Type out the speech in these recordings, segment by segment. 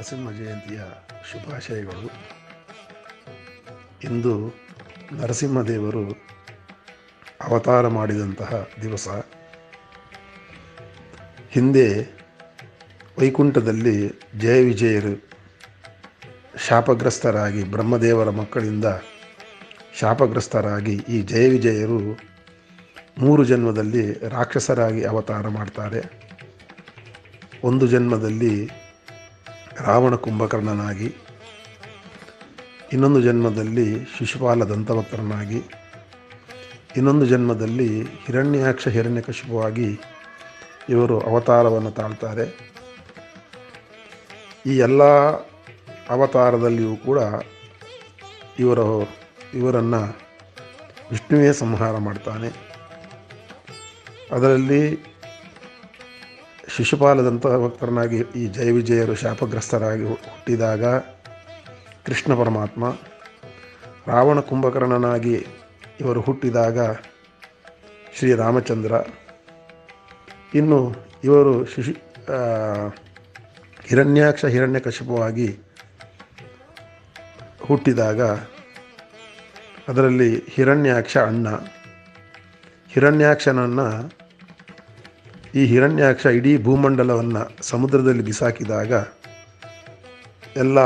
ನರಸಿಂಹ ಜಯಂತಿಯ ಶುಭಾಶಯಗಳು. ಇಂದು ನರಸಿಂಹದೇವರು ಅವತಾರ ಮಾಡಿದಂತಹ ದಿವಸ. ಹಿಂದೆ ವೈಕುಂಠದಲ್ಲಿ ಜಯ ವಿಜಯರು ಶಾಪಗ್ರಸ್ತರಾಗಿ, ಬ್ರಹ್ಮದೇವರ ಮಕ್ಕಳಿಂದ ಶಾಪಗ್ರಸ್ತರಾಗಿ ಈ ಜಯ ವಿಜಯರು 3 ಜನ್ಮದಲ್ಲಿ ರಾಕ್ಷಸರಾಗಿ ಅವತಾರ ಮಾಡ್ತಾರೆ. ಒಂದು ಜನ್ಮದಲ್ಲಿ ರಾವಣ ಕುಂಭಕರ್ಣನಾಗಿ, ಇನ್ನೊಂದು ಜನ್ಮದಲ್ಲಿ ಶಿಶುಪಾಲ ದಂತವಕ್ರನಾಗಿ, ಇನ್ನೊಂದು ಜನ್ಮದಲ್ಲಿ ಹಿರಣ್ಯಾಕ್ಷ ಹಿರಣ್ಯಕಶಿಪುವಾಗಿ ಇವರು ಅವತಾರವನ್ನು ತಾಳ್ತಾರೆ. ಈ ಎಲ್ಲ ಅವತಾರದಲ್ಲಿಯೂ ಕೂಡ ಇವರನ್ನು ವಿಷ್ಣುವೇ ಸಂಹಾರ ಮಾಡ್ತಾನೆ. ಅದರಲ್ಲಿ ಶಿಶುಪಾಲದಂಥ ಭಕ್ತರನಾಗಿ ಈ ಜಯ ವಿಜಯರು ಶಾಪಗ್ರಸ್ತರಾಗಿ ಹುಟ್ಟಿದಾಗ ಕೃಷ್ಣ ಪರಮಾತ್ಮ, ರಾವಣ ಕುಂಭಕರ್ಣನಾಗಿ ಇವರು ಹುಟ್ಟಿದಾಗ ಶ್ರೀರಾಮಚಂದ್ರ, ಇನ್ನು ಇವರು ಹಿರಣ್ಯಾಕ್ಷ ಹಿರಣ್ಯಕಶಿಪುವಾಗಿ ಹುಟ್ಟಿದಾಗ ಅದರಲ್ಲಿ ಹಿರಣ್ಯಾಕ್ಷ ಅಣ್ಣ. ಹಿರಣ್ಯಾಕ್ಷನನ್ನು ಈ ಹಿರಣ್ಯಾಕ್ಷ ಇಡೀ ಭೂಮಂಡಲವನ್ನು ಸಮುದ್ರದಲ್ಲಿ ಬಿಸಾಕಿದಾಗ ಎಲ್ಲ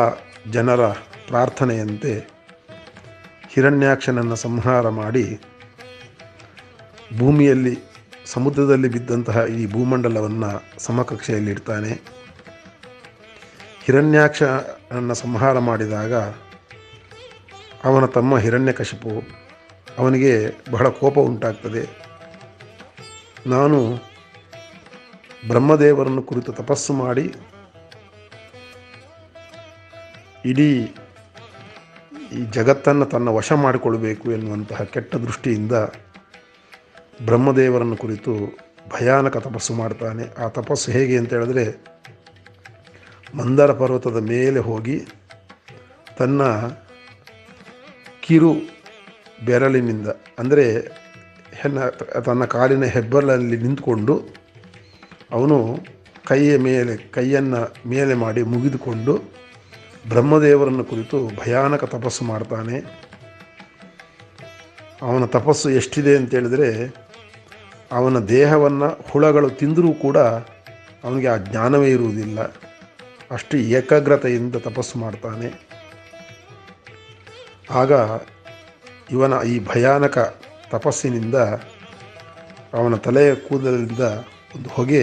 ಜನರ ಪ್ರಾರ್ಥನೆಯಂತೆ ಹಿರಣ್ಯಾಕ್ಷನನ್ನು ಸಂಹಾರ ಮಾಡಿ ಭೂಮಿಯಲ್ಲಿ ಸಮುದ್ರದಲ್ಲಿ ಬಿದ್ದಂತಹ ಈ ಭೂಮಂಡಲವನ್ನು ಸಮಕಕ್ಷೆಯಲ್ಲಿಡ್ತಾನೆ. ಹಿರಣ್ಯಾಕ್ಷನನ್ನು ಸಂಹಾರ ಮಾಡಿದಾಗ ಅವನ ತಮ್ಮ ಹಿರಣ್ಯಕಶಿಪು, ಅವನಿಗೆ ಬಹಳ ಕೋಪ ಉಂಟಾಗ್ತದೆ. ನಾನು ಬ್ರಹ್ಮದೇವರನ್ನು ಕುರಿತು ತಪಸ್ಸು ಮಾಡಿ ಇಡೀ ಈ ಜಗತ್ತನ್ನು ತನ್ನ ವಶ ಮಾಡಿಕೊಳ್ಬೇಕು ಎನ್ನುವಂತಹ ಕೆಟ್ಟ ದೃಷ್ಟಿಯಿಂದ ಬ್ರಹ್ಮದೇವರನ್ನು ಕುರಿತು ಭಯಾನಕ ತಪಸ್ಸು ಮಾಡ್ತಾನೆ. ಆ ತಪಸ್ಸು ಹೇಗೆ ಅಂತ ಹೇಳಿದ್ರೆ, ಮಂದರ ಪರ್ವತದ ಮೇಲೆ ಹೋಗಿ ತನ್ನ ಕಿರು ಬೆರಳಿನಿಂದ, ಅಂದರೆ ತನ್ನ ಕಾಲಿನ ಹೆಬ್ಬೆರಳಲ್ಲಿ ನಿಂತುಕೊಂಡು ಅವನು ಕೈಯನ್ನು ಮೇಲೆ ಮಾಡಿ ಮುಗಿದುಕೊಂಡು ಬ್ರಹ್ಮದೇವರನ್ನು ಕುರಿತು ಭಯಾನಕ ತಪಸ್ಸು ಮಾಡ್ತಾನೆ. ಅವನ ತಪಸ್ಸು ಎಷ್ಟಿದೆ ಅಂತೇಳಿದರೆ, ಅವನ ದೇಹವನ್ನು ಹುಳಗಳು ತಿಂದರೂ ಕೂಡ ಅವನಿಗೆ ಆ ಜ್ಞಾನವೇ ಇರುವುದಿಲ್ಲ. ಅಷ್ಟು ಏಕಾಗ್ರತೆಯಿಂದ ತಪಸ್ಸು ಮಾಡ್ತಾನೆ. ಆಗ ಇವನ ಈ ಭಯಾನಕ ತಪಸ್ಸಿನಿಂದ ಅವನ ತಲೆಯ ಕೂದಲಿಂದ ಒಂದು ಹೊಗೆ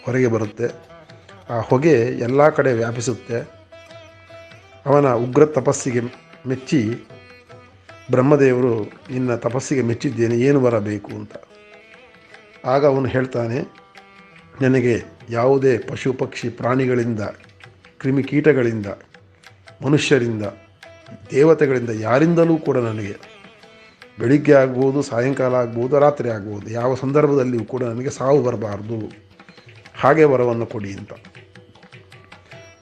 ಹೊರಗೆ ಬರುತ್ತೆ. ಆ ಹೊಗೆ ಎಲ್ಲ ಕಡೆ ವ್ಯಾಪಿಸುತ್ತೆ. ಅವನ ಉಗ್ರ ತಪಸ್ಸಿಗೆ ಮೆಚ್ಚಿ ಬ್ರಹ್ಮದೇವರು, ನಿನ್ನ ತಪಸ್ಸಿಗೆ ಮೆಚ್ಚಿದ್ದೇನೆ, ಏನು ಬರಬೇಕು ಅಂತ. ಆಗ ಅವನು ಹೇಳ್ತಾನೆ, ನನಗೆ ಯಾವುದೇ ಪಶು ಪಕ್ಷಿ ಪ್ರಾಣಿಗಳಿಂದ, ಕ್ರಿಮಿಕೀಟಗಳಿಂದ, ಮನುಷ್ಯರಿಂದ, ದೇವತೆಗಳಿಂದ, ಯಾರಿಂದಲೂ ಕೂಡ ನನಗೆ ಬೆಳಿಗ್ಗೆ ಆಗ್ಬೋದು, ಸಾಯಂಕಾಲ ಆಗ್ಬೋದು, ರಾತ್ರಿ ಆಗ್ಬೋದು, ಯಾವ ಸಂದರ್ಭದಲ್ಲಿಯೂ ಕೂಡ ನನಗೆ ಸಾವು ಬರಬಾರ್ದು, ಹಾಗೆ ವರವನ್ನು ಕೊಡಿ ಅಂತ.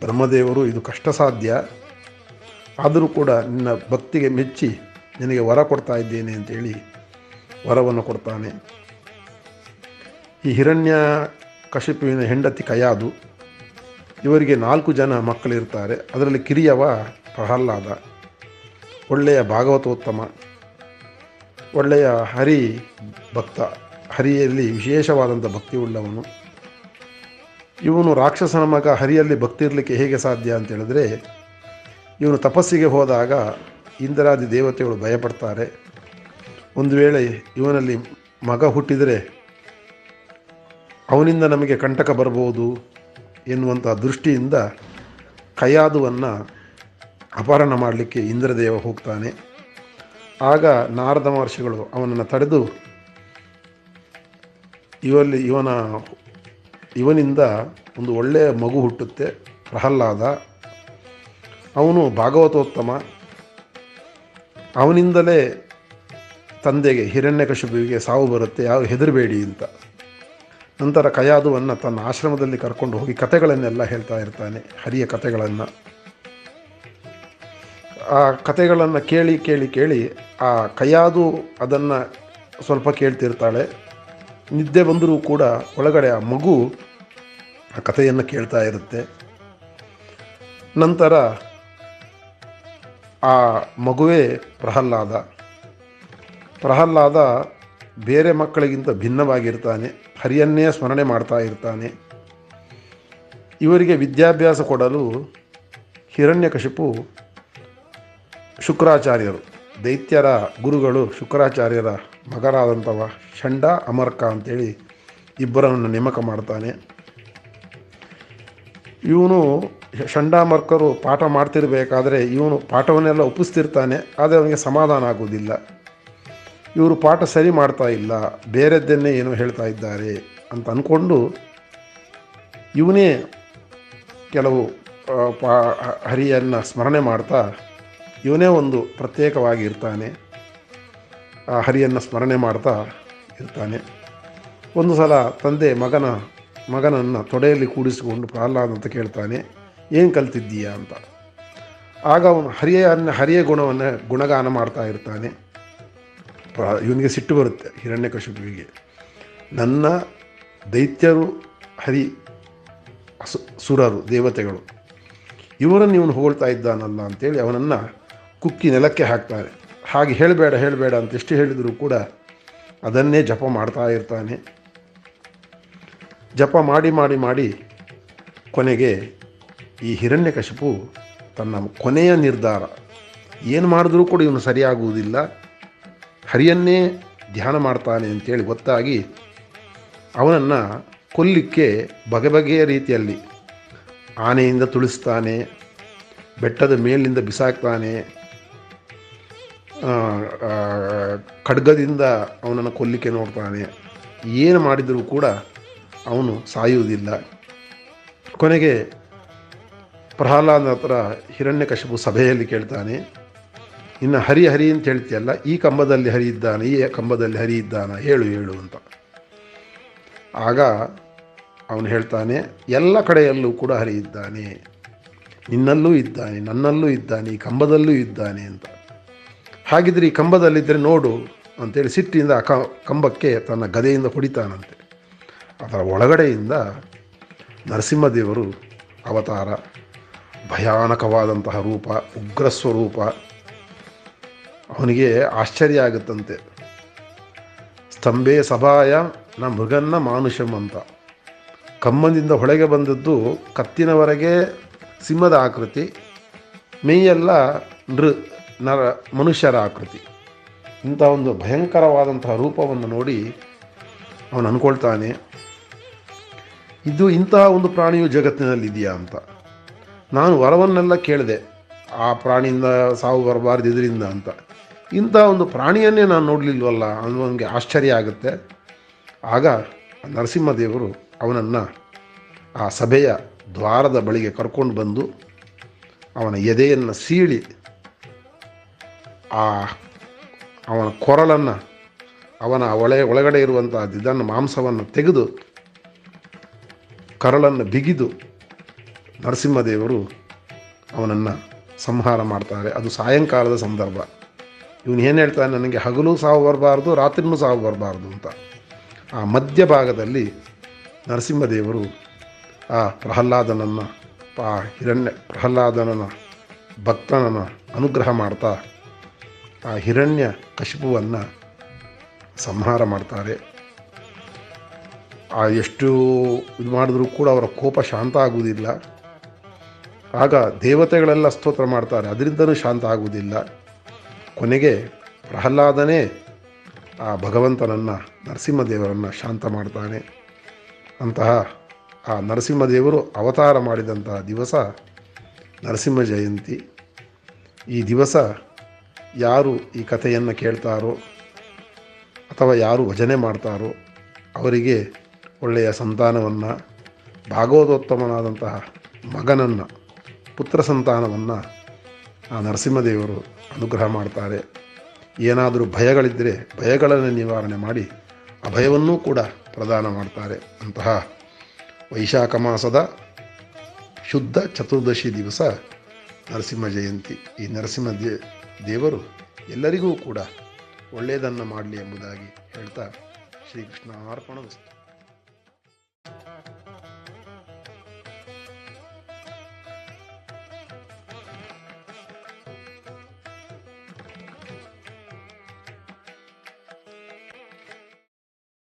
ಬ್ರಹ್ಮದೇವರು, ಇದು ಕಷ್ಟ ಸಾಧ್ಯ, ಆದರೂ ಕೂಡ ನಿನ್ನ ಭಕ್ತಿಗೆ ಮೆಚ್ಚಿ ನಿನಗೆ ವರ ಕೊಡ್ತಾ ಇದ್ದೇನೆ ಅಂತೇಳಿ ವರವನ್ನು ಕೊಡ್ತಾನೆ. ಈ ಹಿರಣ್ಯಕಶಿಪುವಿನ ಹೆಂಡತಿ ಕಯಾದು, ಇವರಿಗೆ 4 ಜನ ಮಕ್ಕಳಿರ್ತಾರೆ. ಅದರಲ್ಲಿ ಕಿರಿಯವ ಪ್ರಹ್ಲಾದ, ಒಳ್ಳೆಯ ಭಾಗವತೋತ್ತಮ, ಒಳ್ಳೆಯ ಹರಿ ಭಕ್ತ, ಹರಿಯಲ್ಲಿ ವಿಶೇಷವಾದಂಥ ಭಕ್ತಿ ಉಳ್ಳವನು. ಇವನು ರಾಕ್ಷಸನ ಮಗ, ಹರಿಯಲ್ಲಿ ಭಕ್ತಿ ಇರಲಿಕ್ಕೆ ಹೇಗೆ ಸಾಧ್ಯ ಅಂತೇಳಿದ್ರೆ, ಇವನು ತಪಸ್ಸಿಗೆ ಹೋದಾಗ ಇಂದ್ರಾದಿ ದೇವತೆಗಳು ಭಯಪಡ್ತಾರೆ. ಒಂದು ವೇಳೆ ಇವನಲ್ಲಿ ಮಗ ಹುಟ್ಟಿದರೆ ಅವನಿಂದ ನಮಗೆ ಕಂಟಕ ಬರ್ಬೋದು ಎನ್ನುವಂಥ ದೃಷ್ಟಿಯಿಂದ ಕಯಾದುವನ್ನು ಅಪಹರಣ ಮಾಡಲಿಕ್ಕೆ ಇಂದ್ರದೇವ ಹೋಗ್ತಾನೆ. ಆಗ ನಾರದ ಮಹರ್ಷಿಗಳು ಅವನನ್ನು ತಡೆದು, ಇವನಿಂದ ಒಂದು ಒಳ್ಳೆಯ ಮಗು ಹುಟ್ಟುತ್ತೆ, ಪ್ರಹ್ಲಾದ, ಅವನು ಭಾಗವತೋತ್ತಮ, ಅವನಿಂದಲೇ ತಂದೆಗೆ ಹಿರಣ್ಯಕಶಿಪುವಿಗೆ ಸಾವು ಬರುತ್ತೆ, ಯಾರು ಹೆದರಬೇಡಿ ಅಂತ. ನಂತರ ಕಯಾದುವನ್ನು ತನ್ನ ಆಶ್ರಮದಲ್ಲಿ ಕರ್ಕೊಂಡು ಹೋಗಿ ಕಥೆಗಳನ್ನೆಲ್ಲ ಹೇಳ್ತಾ ಇರ್ತಾನೆ, ಹರಿಯ ಕಥೆಗಳನ್ನು. ಆ ಕಥೆಗಳನ್ನು ಕೇಳಿ ಆ ಕಯಾದು ಅದನ್ನು ಸ್ವಲ್ಪ ಕೇಳ್ತಿರ್ತಾಳೆ. ನಿದ್ದೆ ಬಂದರೂ ಕೂಡ ಒಳಗಡೆ ಆ ಮಗು ಆ ಕಥೆಯನ್ನು ಕೇಳ್ತಾ ಇರುತ್ತೆ. ನಂತರ ಆ ಮಗುವೇ ಪ್ರಹ್ಲಾದ ಬೇರೆ ಮಕ್ಕಳಿಗಿಂತ ಭಿನ್ನವಾಗಿರ್ತಾನೆ, ಹರಿಯನ್ನೇ ಸ್ಮರಣೆ ಮಾಡ್ತಾ ಇರ್ತಾನೆ. ಇವರಿಗೆ ವಿದ್ಯಾಭ್ಯಾಸ ಕೊಡಲು ಹಿರಣ್ಯಕಶಿಪು ಶುಕ್ರಾಚಾರ್ಯರು, ದೈತ್ಯರ ಗುರುಗಳು ಶುಕ್ರಾಚಾರ್ಯರ ಮಗರಾದಂಥವ ಷಂಡ ಅಮರ್ಕ ಅಂತೇಳಿ ಇಬ್ಬರನ್ನು ನೇಮಕ ಮಾಡ್ತಾನೆ. ಇವನು ಷಂಡಾಮರ್ಕರು ಪಾಠ ಮಾಡ್ತಿರ್ಬೇಕಾದ್ರೆ ಇವನು ಪಾಠವನ್ನೆಲ್ಲ ಒಪ್ಪಿಸ್ತಿರ್ತಾನೆ, ಆದರೆ ಅವನಿಗೆ ಸಮಾಧಾನ ಆಗೋದಿಲ್ಲ. ಇವರು ಪಾಠ ಸರಿ ಮಾಡ್ತಾ ಇಲ್ಲ, ಬೇರೆದ್ದನ್ನೇ ಏನೋ ಹೇಳ್ತಾ ಇದ್ದಾರೆ ಅಂತ ಅಂದ್ಕೊಂಡು ಇವನೇ ಕೆಲವು ಹರಿಯನ್ನು ಸ್ಮರಣೆ ಮಾಡ್ತಾ ಇವನೇ ಒಂದು ಪ್ರತ್ಯೇಕವಾಗಿ ಇರ್ತಾನೆ. ಆ ಹರಿಯನ್ನು ಸ್ಮರಣೆ ಮಾಡ್ತಾ ಇರ್ತಾನೆ. ಒಂದು ಸಲ ತಂದೆ ಮಗನನ್ನು ತೊಡೆಯಲ್ಲಿ ಕೂಡಿಸಿಕೊಂಡು ಪ್ರಹ್ಲಾದ ಅಂತ ಕೇಳ್ತಾನೆ, ಏನು ಕಲ್ತಿದ್ದೀಯಾ ಅಂತ. ಆಗ ಅವನು ಹರಿಯ ಗುಣಗಾನ ಮಾಡ್ತಾ ಇರ್ತಾನೆ. ಇವನಿಗೆ ಸಿಟ್ಟು ಬರುತ್ತೆ ಹಿರಣ್ಯಕಶಿಪುವಿಗೆ, ನನ್ನ ದೈತ್ಯರು ಹರಿ ಸುರರು ದೇವತೆಗಳು, ಇವರನ್ನು ಇವನು ಹೊಗಳ್ತಾ ಇದ್ದಾನಲ್ಲ ಅಂತೇಳಿ ಅವನನ್ನು ಕುಕ್ಕಿ ನೆಲಕ್ಕೆ ಹಾಕ್ತಾರೆ. ಹಾಗೆ ಹೇಳಬೇಡ ಅಂತ ಎಷ್ಟು ಹೇಳಿದರೂ ಕೂಡ ಅದನ್ನೇ ಜಪ ಮಾಡ್ತಾ ಇರ್ತಾನೆ. ಜಪ ಮಾಡಿ ಕೊನೆಗೆ ಈ ಹಿರಣ್ಯಕಶಿಪು ತನ್ನ ಕೊನೆಯ ನಿರ್ಧಾರ, ಏನು ಮಾಡಿದ್ರೂ ಕೂಡ ಇವನು ಸರಿಯಾಗುವುದಿಲ್ಲ, ಹರಿಯನ್ನೇ ಧ್ಯಾನ ಮಾಡ್ತಾನೆ ಅಂತೇಳಿ ಗೊತ್ತಾಗಿ ಅವನನ್ನು ಕೊಲ್ಲಿಕ್ಕೆ ಬಗೆಬಗೆಯ ರೀತಿಯಲ್ಲಿ ಆನೆಯಿಂದ ತುಳಿಸ್ತಾನೆ, ಬೆಟ್ಟದ ಮೇಲಿಂದ ಬಿಸಾಕ್ತಾನೆ, ಖಡ್ಗದಿಂದ ಅವನನ್ನು ಕೊಲ್ಲಿಕ್ಕೆ ನೋಡ್ತಾನೆ. ಏನು ಮಾಡಿದರೂ ಕೂಡ ಅವನು ಸಾಯುವುದಿಲ್ಲ. ಕೊನೆಗೆ ಪ್ರಹ್ಲಾದನ ಹತ್ರ ಹಿರಣ್ಯಕಶಿಪು ಸಭೆಯಲ್ಲಿ ಕೇಳ್ತಾನೆ, ಇನ್ನು ಹರಿ ಅಂತ ಹೇಳ್ತೀಯಲ್ಲ, ಈ ಕಂಬದಲ್ಲಿ ಹರಿ ಇದ್ದಾನೆ, ಈ ಕಂಬದಲ್ಲಿ ಹರಿ ಇದ್ದಾನ, ಹೇಳು ಅಂತ. ಆಗ ಅವನು ಹೇಳ್ತಾನೆ, ಎಲ್ಲ ಕಡೆಯಲ್ಲೂ ಕೂಡ ಹರಿ ಇದ್ದಾನೆ, ನಿನ್ನಲ್ಲೂ ಇದ್ದಾನೆ, ನನ್ನಲ್ಲೂ ಇದ್ದಾನೆ, ಈ ಕಂಬದಲ್ಲೂ ಇದ್ದಾನೆ ಅಂತ. ಹಾಗಿದ್ರೆ ಈ ಕಂಬದಲ್ಲಿದ್ದರೆ ನೋಡು ಅಂತೇಳಿ ಸಿಟ್ಟಿಂದ ಆ ಕಂಬಕ್ಕೆ ತನ್ನ ಗದೆಯಿಂದ ಹೊಡಿತಾನಂತೆ. ಅದರ ಒಳಗಡೆಯಿಂದ ನರಸಿಂಹದೇವರು ಅವತಾರ, ಭಯಾನಕವಾದಂತಹ ರೂಪ, ಉಗ್ರ ಸ್ವರೂಪ. ಅವನಿಗೆ ಆಶ್ಚರ್ಯ ಆಗುತ್ತಂತೆ. ಸ್ತಂಭೆ ಸಭಾಯ ನ ಮೃಗನ್ನ ಮಾನುಷಂ ಅಂತ. ಕಂಬದಿಂದ ಹೊಳೆಗೆ ಬಂದದ್ದು ಕತ್ತಿನವರೆಗೆ ಸಿಂಹದ ಆಕೃತಿ, ಮೈಯೆಲ್ಲ ಮನುಷ್ಯರ ಆಕೃತಿ. ಇಂಥ ಒಂದು ಭಯಂಕರವಾದಂತಹ ರೂಪವನ್ನು ನೋಡಿ ಅವನು ಅಂದ್ಕೊಳ್ತಾನೆ, ಇಂತಹ ಒಂದು ಪ್ರಾಣಿಯು ಜಗತ್ತಿನಲ್ಲಿದೆಯಾ ಅಂತ. ನಾನು ವರವನ್ನೆಲ್ಲ ಕೇಳಿದೆ, ಆ ಪ್ರಾಣಿಯಿಂದ ಸಾವು ಬರಬಾರ್ದು ಇದರಿಂದ ಅಂತ. ಇಂಥ ಒಂದು ಪ್ರಾಣಿಯನ್ನೇ ನಾನು ನೋಡಲಿಲ್ವಲ್ಲ ಅನ್ನೋನಿಗೆ ಆಶ್ಚರ್ಯ ಆಗುತ್ತೆ. ಆಗ ನರಸಿಂಹದೇವರು ಅವನನ್ನು ಆ ಸಭೆಯ ದ್ವಾರದ ಬಳಿಗೆ ಕರ್ಕೊಂಡು ಬಂದು ಅವನ ಎದೆಯನ್ನು ಸೀಳಿ ಅವನ ಕೊರಳನ್ನು, ಅವನ ಒಳಗಡೆ ಇರುವಂಥ ಇದನ್ನು ಮಾಂಸವನ್ನು ತೆಗೆದು ಕರಳನ್ನು ಬಿಗಿದು ನರಸಿಂಹದೇವರು ಅವನನ್ನು ಸಂಹಾರ ಮಾಡ್ತಾರೆ. ಅದು ಸಾಯಂಕಾಲದ ಸಂದರ್ಭ. ಇವನು ಏನು ಹೇಳ್ತಾನೆ, ನನಗೆ ಹಗಲು ಸಾವು ಬರಬಾರ್ದು, ರಾತ್ರಿನೂ ಸಾವು ಬರಬಾರ್ದು ಅಂತ. ಆ ಮಧ್ಯಭಾಗದಲ್ಲಿ ನರಸಿಂಹದೇವರು ಆ ಪ್ರಹ್ಲಾದನ ಭಕ್ತನನ್ನು ಅನುಗ್ರಹ ಮಾಡ್ತಾ ಆ ಹಿರಣ್ಯ ಕಶಿಪುವನ್ನು ಸಂಹಾರ ಮಾಡ್ತಾರೆ. ಎಷ್ಟು ಇದು ಮಾಡಿದ್ರೂ ಕೂಡ ಅವರ ಕೋಪ ಶಾಂತ ಆಗುವುದಿಲ್ಲ. ಆಗ ದೇವತೆಗಳೆಲ್ಲ ಸ್ತೋತ್ರ ಮಾಡ್ತಾರೆ, ಅದರಿಂದನೂ ಶಾಂತ ಆಗುವುದಿಲ್ಲ. ಕೊನೆಗೆ ಪ್ರಹ್ಲಾದನೇ ಆ ಭಗವಂತನನ್ನು, ನರಸಿಂಹದೇವರನ್ನು ಶಾಂತ ಮಾಡ್ತಾನೆ. ಅಂತಹ ಆ ನರಸಿಂಹದೇವರು ಅವತಾರ ಮಾಡಿದಂತಹ ದಿವಸ ನರಸಿಂಹ ಜಯಂತಿ. ಈ ದಿವಸ ಯಾರು ಈ ಕಥೆಯನ್ನು ಕೇಳ್ತಾರೋ ಅಥವಾ ಯಾರು ಭಜನೆ ಮಾಡ್ತಾರೋ ಅವರಿಗೆ ಒಳ್ಳೆಯ ಸಂತಾನವನ್ನು, ಭಾಗವತೋತ್ತಮನಾದಂತಹ ಮಗನನ್ನು, ಪುತ್ರ ಸಂತಾನವನ್ನು ಆ ನರಸಿಂಹದೇವರು ಅನುಗ್ರಹ ಮಾಡ್ತಾರೆ. ಏನಾದರೂ ಭಯಗಳಿದ್ದರೆ ಭಯಗಳನ್ನು ನಿವಾರಣೆ ಮಾಡಿ ಅಭಯವನ್ನೂ ಕೂಡ ಪ್ರದಾನ ಮಾಡ್ತಾರೆ. ಅಂತಹ ವೈಶಾಖ ಮಾಸದ ಶುದ್ಧ ಚತುರ್ದಶಿ ದಿವಸ ನರಸಿಂಹ ಜಯಂತಿ. ಈ ನರಸಿಂಹ ದೇವರು ಎಲ್ಲರಿಗೂ ಕೂಡ ಒಳ್ಳೆಯದನ್ನು ಮಾಡಲಿ ಎಂಬುದಾಗಿ ಹೇಳ್ತಾ ಶ್ರೀಕೃಷ್ಣ ಅರ್ಪಣಮಸ್ತು.